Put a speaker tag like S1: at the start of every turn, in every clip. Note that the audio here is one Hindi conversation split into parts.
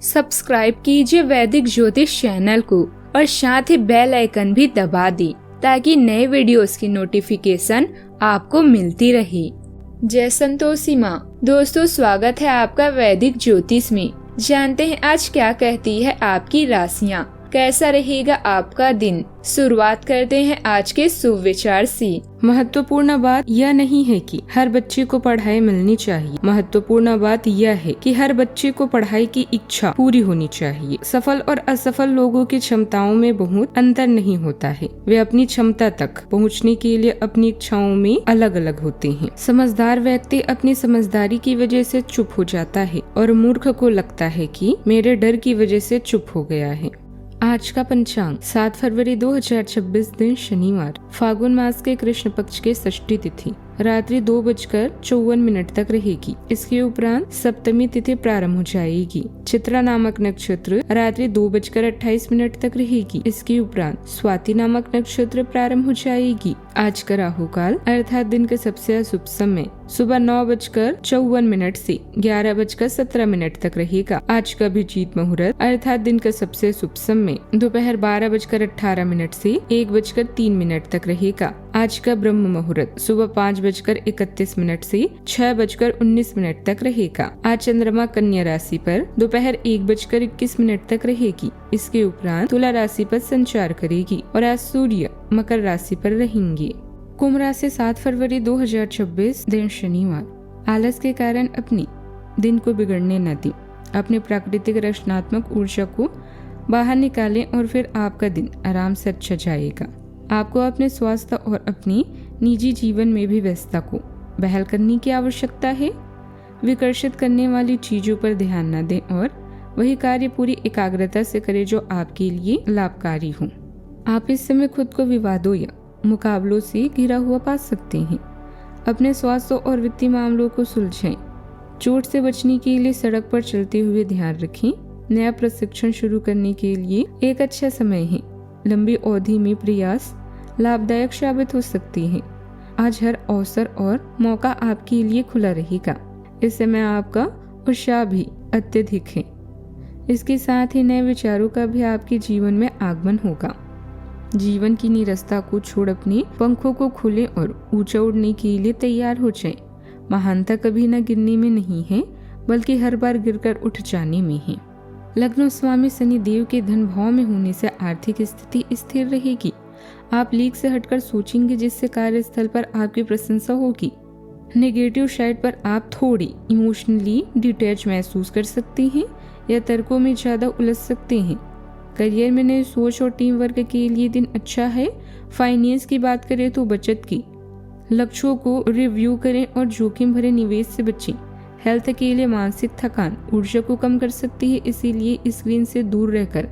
S1: सब्सक्राइब कीजिए वैदिक ज्योतिष चैनल को और साथ ही बेल आइकन भी दबा दी ताकि नए वीडियोस की नोटिफिकेशन आपको मिलती रहे। जय संतोषी माँ। दोस्तों, स्वागत है आपका वैदिक ज्योतिष में। जानते हैं आज क्या कहती है आपकी राशियाँ, कैसा रहेगा आपका दिन। शुरुआत करते हैं आज के शुभ विचार से।
S2: महत्वपूर्ण बात यह नहीं है कि हर बच्चे को पढ़ाई मिलनी चाहिए, महत्वपूर्ण बात यह है कि हर बच्चे को पढ़ाई की इच्छा पूरी होनी चाहिए। सफल और असफल लोगों की क्षमताओं में बहुत अंतर नहीं होता है, वे अपनी क्षमता तक पहुंचने के लिए अपनी इच्छाओं में अलग अलग होते हैं। समझदार व्यक्ति अपनी समझदारी की वजह से चुप हो जाता है और मूर्ख को लगता है कि मेरे डर की वजह से चुप हो गया है। आज का पंचांग 7 फरवरी 2026 दिन शनिवार, फागुन मास के कृष्ण पक्ष के षष्ठी तिथि रात्रि 2:54 तक रहेगी। इसके उपरांत सप्तमी तिथि प्रारंभ हो जाएगी। चित्रा नामक नक्षत्र रात्रि 2:28 तक रहेगी। इसके उपरांत स्वाति नामक नक्षत्र प्रारंभ हो जाएगी। आज का राहु काल अर्थात दिन का सबसे अशुभ समय सुबह 9:54 से 11:17 तक रहेगा। आज का अभिजीत मुहूर्त अर्थात दिन का सबसे शुभ समय दोपहर 12:18 से 1:03 तक रहेगा। आज का ब्रह्म मुहूर्त सुबह 5:31 से 6:19 तक रहेगा। आज चंद्रमा कन्या राशि पर दोपहर 1:21 तक रहेगी। इसके उपरांत तुला राशि पर संचार करेगी और आज सूर्य मकर राशि पर रहेंगे। कुंभ राशि 7 फरवरी 2026 दिन शनिवार, आलस के कारण अपनी दिन को बिगड़ने न दें। अपने प्राकृतिक रचनात्मक ऊर्जा को बाहर निकालें और फिर आपका दिन आराम से अच्छा जाएगा। आपको अपने स्वास्थ्य और अपनी निजी जीवन में भी व्यस्तता को बहाल करने की आवश्यकता है। विकर्षित करने वाली चीजों पर ध्यान न दें और वही कार्य पूरी एकाग्रता से करें जो आपके लिए लाभकारी हो। आप इस समय खुद को विवादों या मुकाबलों से घिरा हुआ पा सकते हैं। अपने स्वास्थ्य और वित्तीय मामलों को सुलझाएं। चोट से बचने के लिए सड़क पर चलते हुए ध्यान रखें। नया प्रशिक्षण शुरू करने के लिए एक अच्छा समय है। लंबी अवधि में प्रयास लाभदायक साबित हो सकती है। आज हर अवसर और मौका आपके लिए खुला रहेगा। इस समय आपका उत्साह भी अत्यधिक है। इसके साथ ही नए विचारों का भी आपके जीवन में आगमन होगा। जीवन की नीरसता को छोड़ अपने पंखों को खोलें और ऊंचा उड़ने के लिए तैयार हो जाएं। महानता कभी न गिरने में नहीं है, बल्कि हर बार गिरकर उठ जाने में है। लग्न स्वामी शनि देव के धन भाव में होने से आर्थिक स्थिति स्थिर रहेगी। आप लीक से हटकर सोचेंगे, जिससे कार्यस्थल पर आपकी प्रशंसा होगी। नेगेटिव साइड पर आप थोड़ी इमोशनली डिटैच महसूस कर सकते हैं या तर्कों में ज्यादा उलझ सकते हैं। करियर में नई सोच और टीम वर्क के लिए दिन अच्छा है। फाइनेंस की बात करें तो बचत की लक्ष्यों को रिव्यू करें और जोखिम भरे निवेश से बचें। हेल्थ के लिए मानसिक थकान ऊर्जा को कम कर सकती है, इसीलिए स्क्रीन से दूर रहकर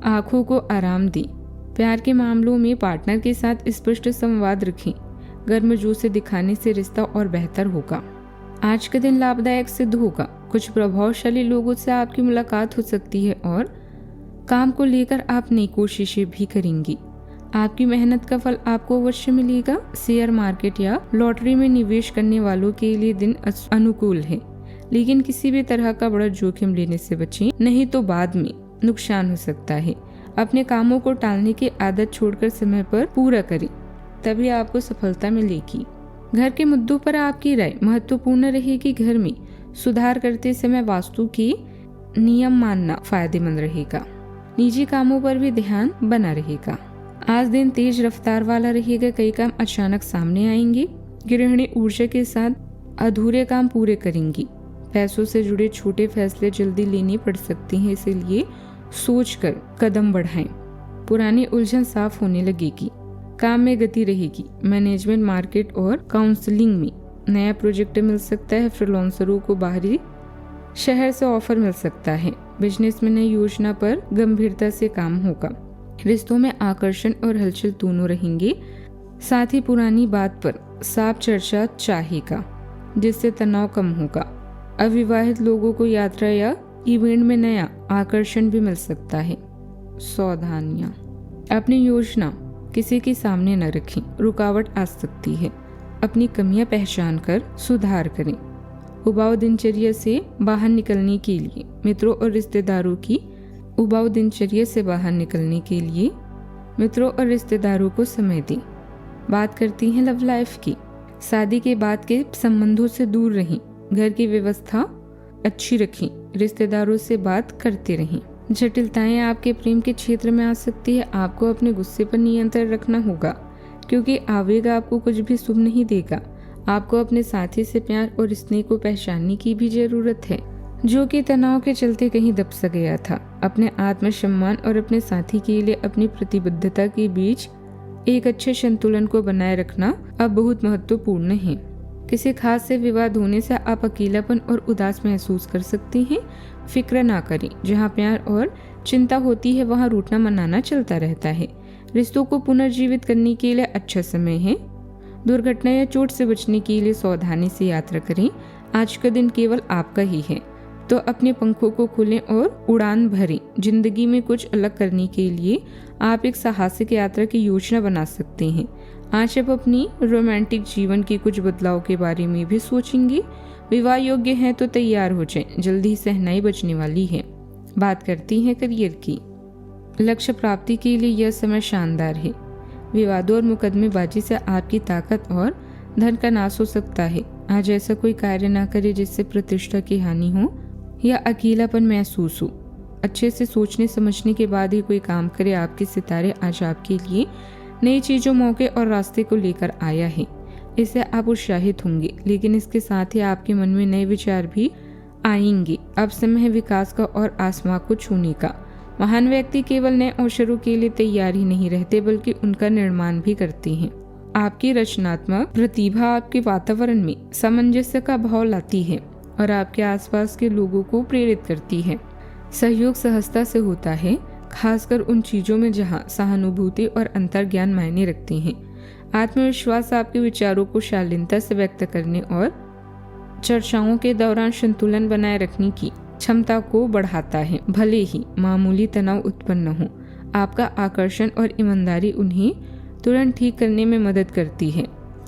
S2: आंखों को आराम दें। प्यार के मामलों में पार्टनर के साथ स्पष्ट संवाद रखें। गर्मजोशी दिखाने से रिश्ता और बेहतर होगा। आज का दिन लाभदायक सिद्ध होगा। कुछ प्रभावशाली लोगों से आपकी मुलाकात हो सकती है और काम को लेकर आप नई कोशिशें भी करेंगी। आपकी मेहनत का फल आपको अवश्य मिलेगा। शेयर मार्केट या लॉटरी में निवेश करने वालों के लिए दिन अनुकूल है, लेकिन किसी भी तरह का बड़ा जोखिम लेने से बचें, नहीं तो बाद में नुकसान हो सकता है। अपने कामों को टालने की आदत छोड़कर समय पर पूरा करें, तभी आपको सफलता मिलेगी। घर के मुद्दों पर आपकी राय महत्वपूर्ण रहेगी। घर में सुधार करते समय वास्तु के नियम मानना फायदेमंद रहेगा। निजी कामों पर भी ध्यान बना रहेगा। आज दिन तेज रफ्तार वाला रहेगा। कई काम अचानक सामने आएंगे। गृहिणी ऊर्जा के साथ अधूरे काम पूरे करेंगी। पैसों से जुड़े छोटे फैसले जल्दी लेने पड़ सकते हैं, इसीलिए सोचकर कदम बढ़ाएं। पुरानी उलझन साफ होने लगेगी। काम में गति रहेगी। मैनेजमेंट, मार्केट और काउंसलिंग में नया प्रोजेक्ट मिल सकता है। फ्रीलांसरों को बाहरी शहर से ऑफर मिल सकता है। बिजनेस में नई योजना पर गंभीरता से काम होगा। रिश्तों में आकर्षण और हलचल दोनों रहेंगे। साथ ही पुरानी बात पर साफ चर्चा चाहेगा, जिससे तनाव कम होगा। अविवाहित लोगों को यात्रा या इवेंट में नया आकर्षण भी मिल सकता है। सावधानियां, अपनी योजना किसी के सामने न रखें, रुकावट आ सकती है। अपनी कमियां पहचान कर सुधार करें। उबाऊ दिनचर्या से बाहर निकलने के लिए मित्रों और रिश्तेदारों की उबाऊ दिनचर्या से बाहर निकलने के लिए मित्रों और रिश्तेदारों को समय दें। बात करती हैं लव लाइफ की। शादी के बाद के संबंधों से दूर रहें, घर की व्यवस्था अच्छी रखें, रिश्तेदारों से बात करते रहें। जटिलताएं आपके प्रेम के क्षेत्र में आ सकती है। आपको अपने गुस्से पर नियंत्रण रखना होगा, क्योंकि आवेग आपको कुछ भी शुभ नहीं देगा। आपको अपने साथी से प्यार और स्नेह को पहचानने की भी जरूरत है, जो कि तनाव के चलते कहीं दब सा गया था। अपने आत्मसम्मान और अपने साथी के लिए अपनी प्रतिबद्धता के बीच एक अच्छे संतुलन को बनाए रखना अब बहुत महत्वपूर्ण है। किसी खास से विवाद होने से आप अकेलापन और उदास महसूस कर सकती हैं। फिक्र ना करें, जहाँ प्यार और चिंता होती है वहाँ रूठना मनाना चलता रहता है। रिश्तों को पुनर्जीवित करने के लिए अच्छा समय है। दुर्घटना या चोट से बचने के लिए सावधानी से यात्रा करें। आज का दिन केवल आपका ही है, तो अपने पंखों को खोलें और उड़ान भरें। जिंदगी में कुछ अलग करने के लिए आप एक साहसिक यात्रा की योजना बना सकते हैं। आज आप अपनी रोमांटिक जीवन के कुछ बदलाव के बारे में भी सोचेंगे। विवाह योग्य हैं तो तैयार हो जाएं, जल्दी ही सहनाई बचने वाली है। बात करती हैं करियर की। लक्ष्य प्राप्ति के लिए यह समय शानदार है। विवादों और मुकदमेबाजी से आपकी ताकत और धन का नाश हो सकता है। आज ऐसा कोई कार्य ना करे जिससे प्रतिष्ठा की हानि हो या अकेलापन महसूस हो। अच्छे से सोचने समझने के बाद ही कोई काम करे। आपके सितारे आज आपके लिए नई चीजों, मौके और रास्ते को लेकर आया है। इससे आप उत्साहित होंगे, लेकिन इसके साथ ही आपके मन में नए विचार भी आएंगे। अब समय है विकास का और आसमां को छूने का। महान व्यक्ति केवल नए अवसरों के लिए तैयार ही नहीं रहते, बल्कि उनका निर्माण भी करते हैं। आपकी रचनात्मक प्रतिभा आपके वातावरण में सामंजस्य का भाव लाती है और आपके आसपास के लोगों को प्रेरित करती है। सहयोग सहजता से होता है, खासकर उन चीजों में जहां सहानुभूति और अंतर्ज्ञान मायने रखते हैं। आत्मविश्वास आपके विचारों को शालीनता से व्यक्त करने और चर्चाओं के दौरान संतुलन बनाए रखने की क्षमता को बढ़ाता है। भले ही मामूली तनाव उत्पन्न हो, आपका आकर्षण और ईमानदारी उन्हें तुरंत ठीक करने में मदद करती है।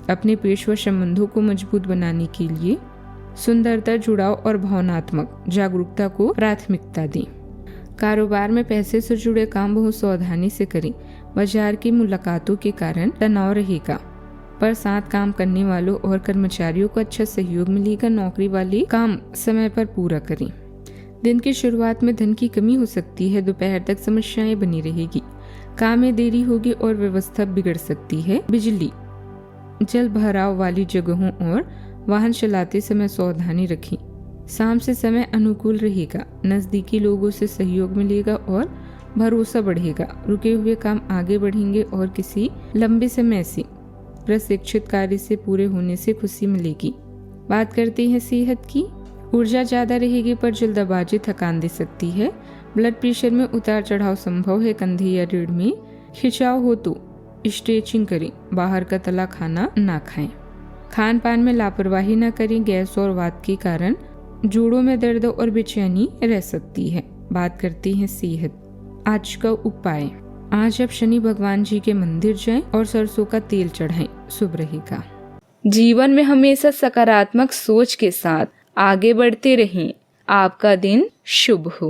S2: अपने पेशवा संबंधों को मजबूत बनाने के लिए सुंदरता, जुड़ाव और भावनात्मक जागरूकता को प्राथमिकता दें। कारोबार में पैसे से जुड़े काम बहुत सावधानी से करें। बाजार की मुलाकातों के कारण तनाव रहेगा, पर साथ काम करने वालों और कर्मचारियों को अच्छा सहयोग मिलेगा। नौकरी वाले काम समय पर पूरा करें। दिन की शुरुआत में धन की कमी हो सकती है, दोपहर तक समस्याएं बनी रहेगी, काम में देरी होगी और व्यवस्था बिगड़ सकती है। बिजली, जल भराव वाली जगहों और वाहन चलाते समय सावधानी रखें। शाम से समय अनुकूल रहेगा, नजदीकी लोगों से सहयोग मिलेगा और भरोसा बढ़ेगा। रुके हुए काम आगे बढ़ेंगे और किसी लंबे समय से प्रशिक्षित कार्य से पूरे होने से खुशी मिलेगी। बात करते हैं सेहत की। ऊर्जा ज्यादा रहेगी पर जल्दबाजी थकान दे सकती है। ब्लड प्रेशर में उतार चढ़ाव संभव है। कंधे या रीढ़ में खिंचाव हो तो स्ट्रेचिंग करें। बाहर का तला खाना ना खाएं। खान पान में लापरवाही न करें। गैस और वात के कारण जोड़ों में दर्द और बेचैनी रह सकती है। बात करते हैं सेहत। आज का उपाय, आज आप शनि भगवान जी के मंदिर जाएं और सरसों का तेल चढ़ाएं, शुभ रहेगा।
S1: जीवन में हमेशा सकारात्मक सोच के साथ आगे बढ़ते रहें। आपका दिन शुभ हो।